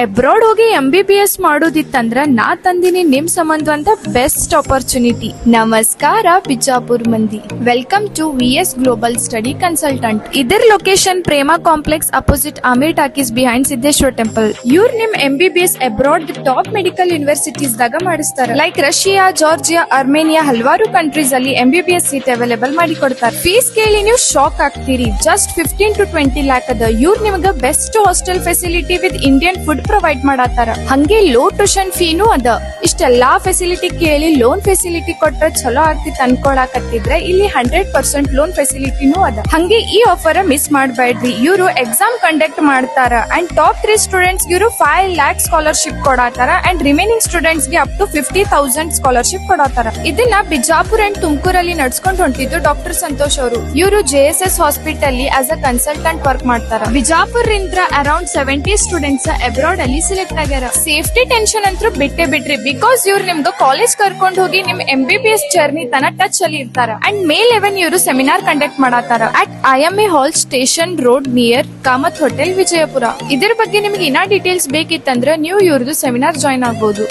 Abroad ಹೋಗಿ MBBS ಮಾಡೋದಿತ್ತಂದ್ರ ನಾ ತಂದಿನಿ ನಿಮ್ ಸಂಬಂಧ ಅಂತ ಬೆಸ್ಟ್ ಆಪರ್ಚುನಿಟಿ. ನಮಸ್ಕಾರ ಬಿಜಾಪುರ್ ಮಂದಿ, welcome to VS global study consultant. ಇದರ location Prema complex opposite Aamir talkies behind Siddeshwara temple. ಇವ್ರ ನಿಮ್ MBBS abroad top medical universities ದಾಗ ಮಾಡಿಸ್ತಾರ. ಲೈಕ್ ರಷ್ಯಾ, ಜಾರ್ಜಿಯಾ, ಅರ್ಮೇನಿಯಾ ಹಲವಾರು ಕಂಟ್ರೀಸ್ ಅಲ್ಲಿ MBBS ಸೀಟ್ ಅವೈಲೇಬಲ್ ಮಾಡಿ ಕೊಡ್ತಾರೆ. ಫೀಸ್ ಕೇಳಿ ನೀವು ಶಾಕ್ ಆಗ್ತೀರಿ. ಜಸ್ಟ್ 15 to 20 ಲ್ಯಾಕ್ ಅದ. ಇವ್ರ ನಿಮ್ಗ best hostel facility with Indian food provide ಮಾಡತ್ತಾರ. ಹಂಗೆ ಲೋ ಟ್ಯೂಷನ್ ಫೀನು ಅದ. ಇಷ್ಟೆಲ್ಲಾ ಫೆಸಿಲಿಟಿ ಕೇಳಿ ಲೋನ್ ಫೆಸಿಲಿಟಿ ಕೊಟ್ರ ಚಲೋ ಆಗ್ತಿತ್ತು ಅನ್ಕೊಳಕತ್ತಿದ್ರೆ ಇಲ್ಲಿ 100% ಲೋನ್ ಫೆಸಿಲಿಟಿನೂ ಅದ. ಹಂಗೆ ಈ ಆಫರ್ ಮಿಸ್ ಮಾಡಬೇಡ್ರಿ. ಇವರು ಎಕ್ಸಾಮ್ ಕಂಡಕ್ಟ್ ಮಾಡ್ತಾರ ಅಂಡ್ ಟಾಪ್ 3 ಸ್ಟೂಡೆಂಟ್ಸ್ ಇವರು 5 ಲ್ಯಾಕ್ ಸ್ಕಾಲರ್ಶಿಪ್ ಕೊಡತಾರ ಅಂಡ್ ರಿಮೈನಿಂಗ್ ಸ್ಟೂಡೆಂಟ್ಸ್ ಗೆ ಅಪ್ ಟು 50,000 ಸ್ಕಾಲರ್ಶಿಪ್ ಕೊಡತಾರ. ಇದನ್ನ ಬಿಜಾಪುರ್ ಅಂಡ್ ತುಮಕೂರಲ್ಲಿ ನಡ್ಸ್ಕೊಂಡು ಹೊಂಟಿದ್ದು ಡಾಕ್ಟರ್ ಸಂತೋಷ್ ಅವರು. ಇವರು JSS hospital as a consultant work ಮಾಡ್ತಾರ. ಬಿಜಾಪುರ್ ಇಂದ ಅರೌಂಡ್ 70 ಸ್ಟೂಡೆಂಟ್ಸ್ ಅಬ್ರಾಡ್ ಅಲ್ಲಿ ಸಿಲೆಕ್ಟ್ ಆಗ್ಯಾರ. ಸೇಫ್ಟಿ ಟೆನ್ಷನ್ ಅಂತೂ ಬಿಟ್ಟೆ ಬಿಡ್ರಿ, ಬಿಕಾಸ್ ಇವ್ರು ನಿಮ್ದು ಕಾಲೇಜ್ ಕರ್ಕೊಂಡು ಹೋಗಿ ನಿಮ್ MBBS ಜರ್ನಿ ತನ ಟಚ್ ಅಲ್ಲಿ ಇರ್ತಾರ. ಅಂಡ್ ಮೇ 11 ಇವರು ಸೆಮಿನಾರ್ ಕಂಡಕ್ಟ್ ಮಾಡತಾರ at IMA hall station road near Kamath hotel Vijayapura. ಇದ್ರ ಬಗ್ಗೆ ನಿಮ್ಗೆ ಇನ್ನ ಡೀಟೇಲ್ಸ್ ಬೇಕಿತ್ತಂದ್ರೆ ನೀವು ಇವ್ರದ್ದು ಸೆಮಿನಾರ್ ಜಾಯ್ನ್ ಆಗ್ಬಹುದು.